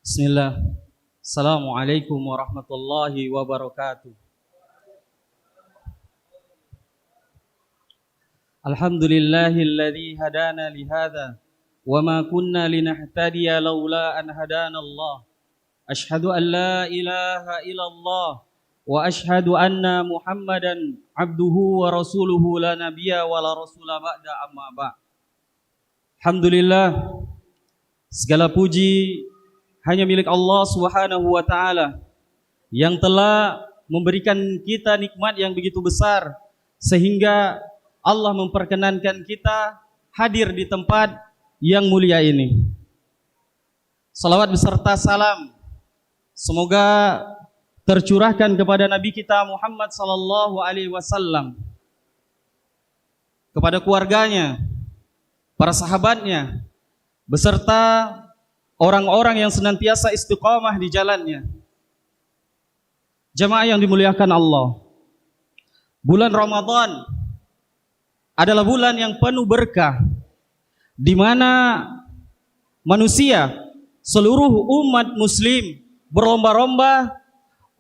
Bismillah. Assalamualaikum warahmatullahi wabarakatuh. Alhamdulillahilladzi hadana lihada wa ma kunna linahtadiya laula an hadana Allah. Ashhadu an la ilaha illallah wa ashhadu anna Muhammadan abduhu wa rasuluhu la nabiyya wa la rasula ba'da amma ba'. Alhamdulillah, segala puji hanya milik Allah Subhanahu wa taala yang telah memberikan kita nikmat yang begitu besar sehingga Allah memperkenankan kita hadir di tempat yang mulia ini. Salawat beserta salam semoga tercurahkan kepada Nabi kita Muhammad sallallahu alaihi wasallam, kepada keluarganya, para sahabatnya, beserta orang-orang yang senantiasa istiqamah di jalannya. Jamaah yang dimuliakan Allah, bulan Ramadan adalah bulan yang penuh berkah, di mana manusia, seluruh umat muslim berlomba-lomba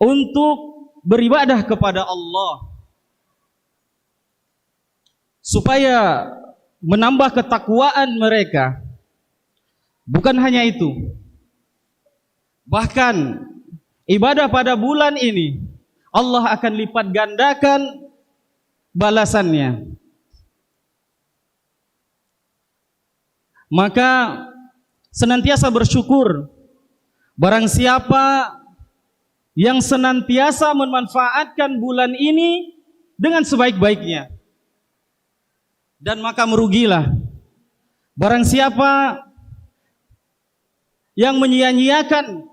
untuk beribadah kepada Allah, supaya menambah ketakwaan mereka. Bukan hanya itu, bahkan ibadah pada bulan ini Allah akan lipat gandakan balasannya. Maka senantiasa bersyukur barang siapa yang senantiasa memanfaatkan bulan ini dengan sebaik-baiknya. Dan maka merugilah barang siapa yang menyia-nyiakan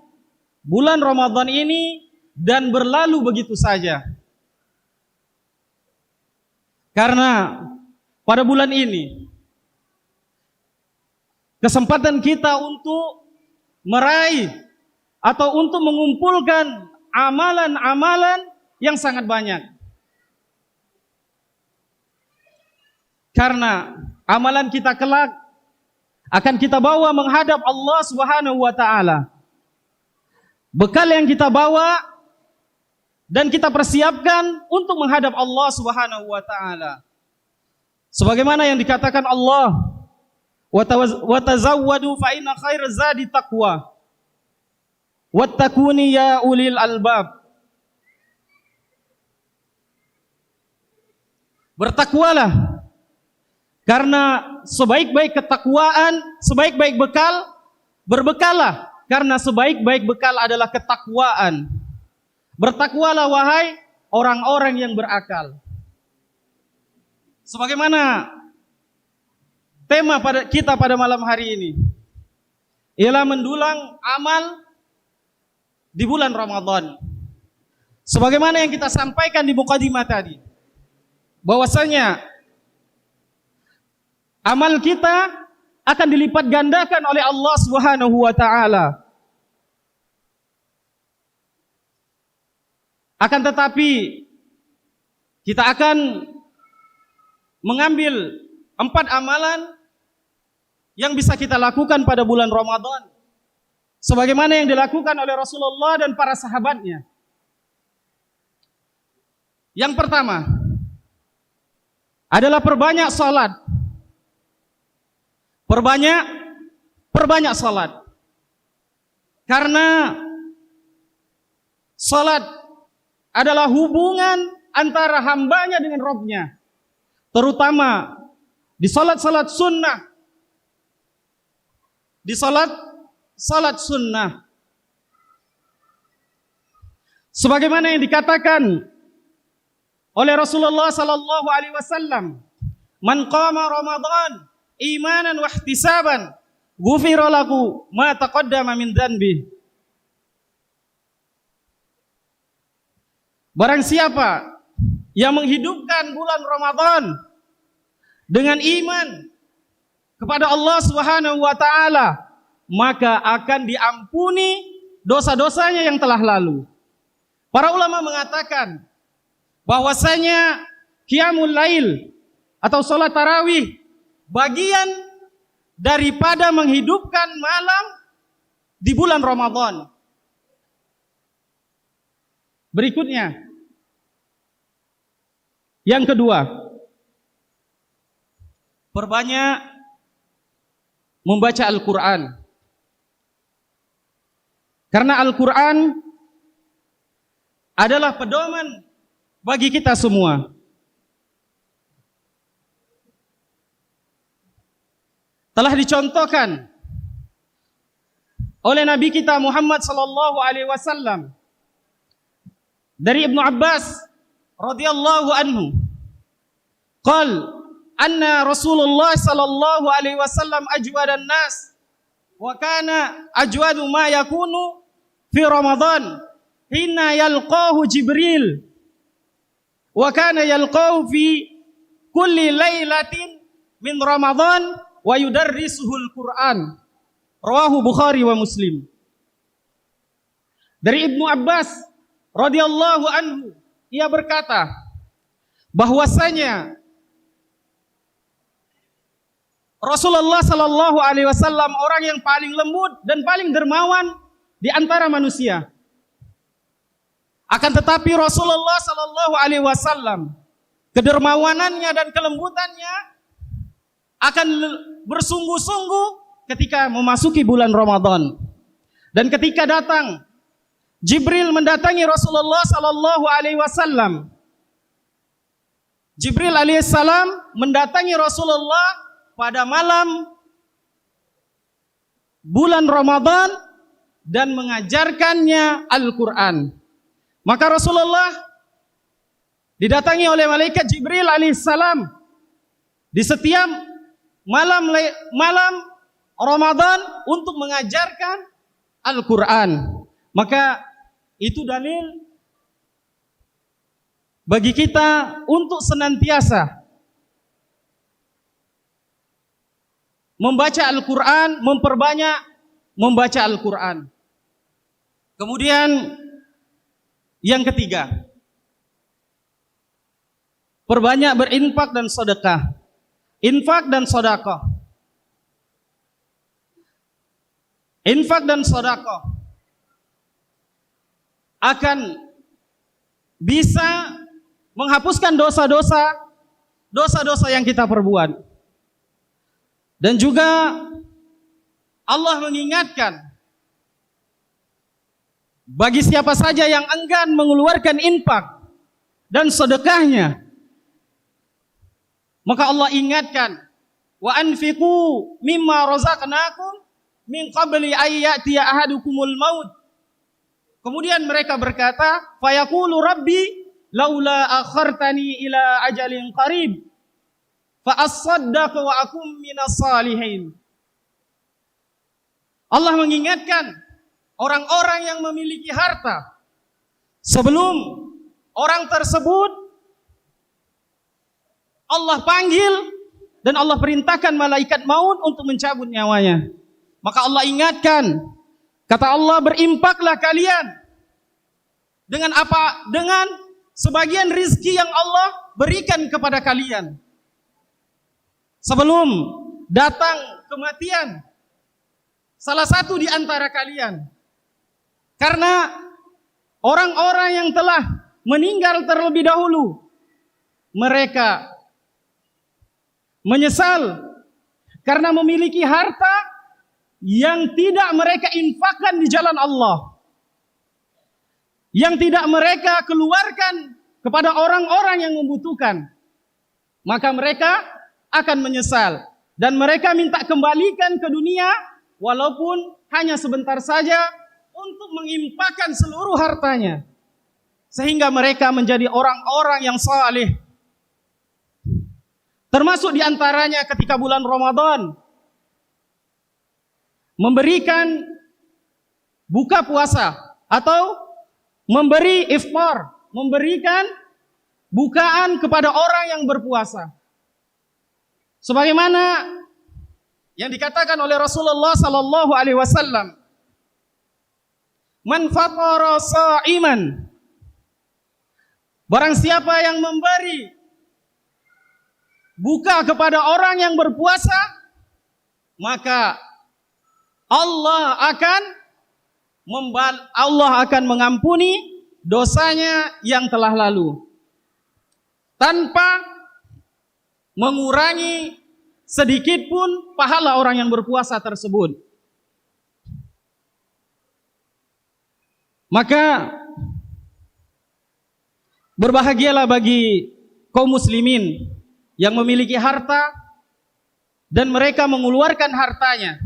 bulan Ramadan ini dan berlalu begitu saja. Karena pada bulan ini kesempatan kita untuk meraih atau untuk mengumpulkan amalan-amalan yang sangat banyak. Karena amalan kita kelak akan kita bawa menghadap Allah Subhanahu wa taala. Bekal yang kita bawa dan kita persiapkan untuk menghadap Allah Subhanahu wa taala. Sebagaimana yang dikatakan Allah, wa tazawwadu fa inna khairaz zadi taqwa. Wattaquni ya ulil albab. Bertakwalah, karena sebaik-baik ketakwaan, sebaik-baik bekal, berbekallah, karena sebaik-baik bekal adalah ketakwaan. Bertakwalah wahai orang-orang yang berakal. Sebagaimana tema kita pada malam hari ini, ialah mendulang amal di bulan Ramadan. Sebagaimana yang kita sampaikan di mukadimah tadi, bahwasanya amal kita akan dilipat gandakan oleh Allah Subhanahu wa taala. Akan tetapi kita akan mengambil 4 amalan yang bisa kita lakukan pada bulan Ramadan, sebagaimana yang dilakukan oleh Rasulullah dan para sahabatnya. Yang pertama adalah perbanyak salat. Perbanyak salat. Karena salat adalah hubungan antara hambanya dengan Rabb-nya. Terutama di salat-salat sunnah. Di salat sunnah. Sebagaimana yang dikatakan oleh Rasulullah sallallahu alaihi wasallam, "Man qama Ramadan imanan wa ihtisaban, ghufira lahu ma taqaddama min dzanbi." Barang siapa yang menghidupkan bulan Ramadan dengan iman kepada Allah Subhanahu wa taala, maka akan diampuni dosa-dosanya yang telah lalu. Para ulama mengatakan bahwasanya qiyamul lail atau salat tarawih bagian daripada menghidupkan malam di bulan Ramadan. Berikutnya, yang kedua, perbanyak membaca Al-Quran. Karena Al-Quran adalah pedoman bagi kita semua. Telah dicontohkan oleh Nabi kita Muhammad sallallahu alaihi wasallam dari Ibnu Abbas radhiyallahu anhu, qal anna Rasulullah sallallahu alaihi wasallam ajwadan nas wa kana ajwadu ma yakunu fi Ramadan hina yalqahu Jibril wa kana yalqahu fi kulli lailatin min Ramadan wa yudarrisuhul Quran. Rawahu Bukhari wa Muslim. Dari Ibnu Abbas radhiyallahu anhu, ia berkata bahwasanya Rasulullah sallallahu alaihi wasallam orang yang paling lembut dan paling dermawan di antara manusia. Akan tetapi Rasulullah sallallahu alaihi wasallam, kedermawanannya dan kelembutannya akan bersungguh-sungguh ketika memasuki bulan Ramadan. Dan ketika datang Jibril mendatangi Rasulullah sallallahu alaihi wasallam, Jibril alaihissalam mendatangi Rasulullah pada malam bulan Ramadan dan mengajarkannya Al-Quran. Maka Rasulullah didatangi oleh malaikat Jibril alaihissalam di setiap malam Ramadan untuk mengajarkan Al-Quran. Maka itu dalil bagi kita untuk senantiasa membaca Al-Quran, memperbanyak membaca Al-Quran. Kemudian yang ketiga, perbanyak berinfak dan sedekah. Infak dan sedekah. Infak dan sedekah akan bisa menghapuskan dosa-dosa yang kita perbuat. Dan juga Allah mengingatkan bagi siapa saja yang enggan mengeluarkan infak dan sedekahnya, maka Allah ingatkan, wa anfiqu mimma razaqnakum min qabli ayyatiya ahadukumul maut. Kemudian mereka berkata, fayaqulu rabbi laula akhartani ila ajalin qarib fa as-saddaq wa akum minas salihin. Allah mengingatkan orang-orang yang memiliki harta sebelum orang tersebut Allah panggil dan Allah perintahkan malaikat maut untuk mencabut nyawanya. Maka Allah ingatkan, kata Allah, berinfaklah kalian dengan apa? Dengan sebagian rizki yang Allah berikan kepada kalian sebelum datang kematian salah satu di antara kalian. Karena orang-orang yang telah meninggal terlebih dahulu, mereka menyesal karena memiliki harta yang tidak mereka infakkan di jalan Allah, yang tidak mereka keluarkan kepada orang-orang yang membutuhkan. Maka mereka akan menyesal dan mereka minta kembalikan ke dunia walaupun hanya sebentar saja untuk menginfakkan seluruh hartanya, sehingga mereka menjadi orang-orang yang saleh. Termasuk diantaranya ketika bulan Ramadan memberikan buka puasa atau memberi iftar, memberikan bukaan kepada orang yang berpuasa. Sebagaimana yang dikatakan oleh Rasulullah sallallahu alaihi wasallam, man fatara sha'iman Barang siapa yang memberi buka kepada orang yang berpuasa, maka Allah akan mengampuni dosanya yang telah lalu tanpa mengurangi sedikit pun pahala orang yang berpuasa tersebut. Maka berbahagialah bagi kaum muslimin yang memiliki harta dan mereka mengeluarkan hartanya,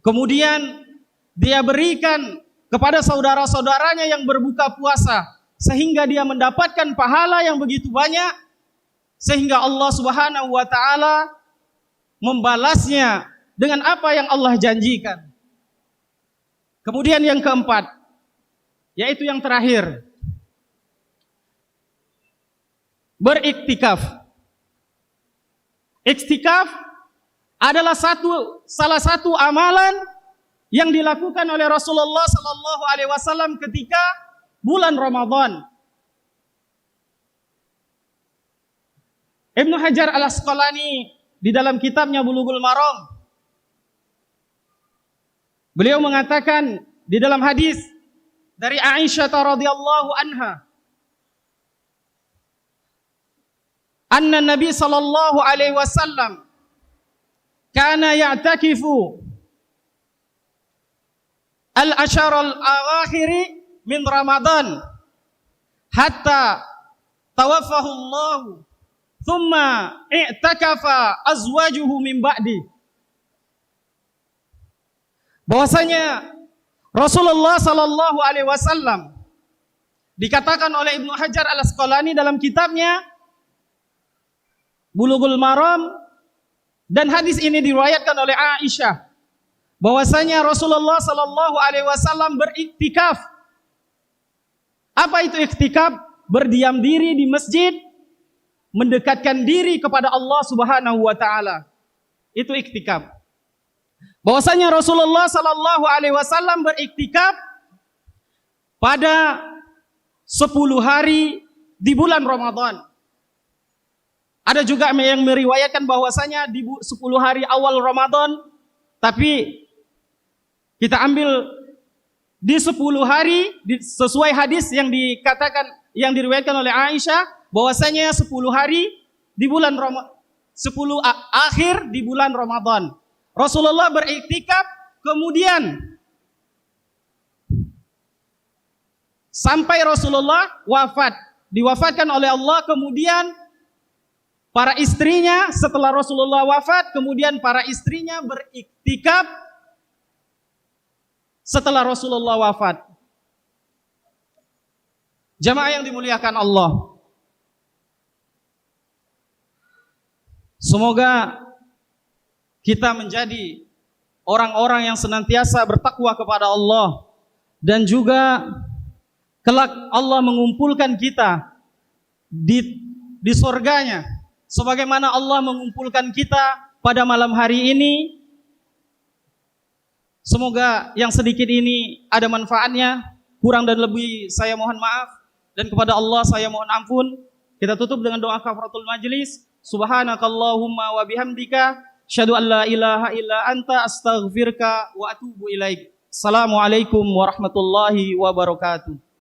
kemudian dia berikan kepada saudara-saudaranya yang berbuka puasa, sehingga dia mendapatkan pahala yang begitu banyak, sehingga Allah Subhanahu wa ta'ala membalasnya dengan apa yang Allah janjikan. Kemudian yang keempat, yaitu yang terakhir, beriktikaf. Iktikaf adalah salah satu amalan yang dilakukan oleh Rasulullah sallallahu alaihi wasallam ketika bulan Ramadan. Ibnu Hajar Al-Asqalani di dalam kitabnya Bulughul Maram, beliau mengatakan di dalam hadis dari Aisyah radhiyallahu anha, anna Nabi sallallahu alaihi wasallam kana ya'takifu al-ashar al-awakhiri min Ramadan hatta tawaffahu Allah thumma i'takafa azwajuhu min ba'di. Bahwasanya Rasulullah sallallahu alaihi wasallam dikatakan oleh Ibnu Hajar Al-Asqalani dalam kitabnya Bulughul Maram, dan hadis ini diriwayatkan oleh Aisyah, bahwasanya Rasulullah sallallahu alaihi wasallam beriktikaf. Apa itu iktikaf? Berdiam diri di masjid, mendekatkan diri kepada Allah Subhanahu wa taala. Itu iktikaf. Bahwasanya Rasulullah sallallahu alaihi wasallam beriktikaf pada 10 hari di bulan Ramadan. Ada juga yang meriwayatkan bahwasanya di 10 hari awal Ramadan, tapi kita ambil di 10 hari sesuai hadis yang dikatakan, yang diriwayatkan oleh Aisyah, bahwasanya 10 hari di bulan 10 akhir di bulan Ramadan Rasulullah beriktikaf, kemudian sampai Rasulullah wafat, diwafatkan oleh Allah. Kemudian para istrinya setelah Rasulullah wafat, kemudian para istrinya beriktikaf setelah Rasulullah wafat. Jamaah yang dimuliakan Allah, semoga kita menjadi orang-orang yang senantiasa bertakwa kepada Allah, dan juga kelak Allah mengumpulkan kita di surganya, sebagaimana Allah mengumpulkan kita pada malam hari ini. Semoga yang sedikit ini ada manfaatnya, kurang dan lebih saya mohon maaf, dan kepada Allah saya mohon ampun. Kita tutup dengan doa kafaratul majlis. Subhanakallahumma wa bihamdika asyhadu an la ilaha illa anta astaghfiruka wa atubu ilaik. Assalamualaikum warahmatullahi wabarakatuh.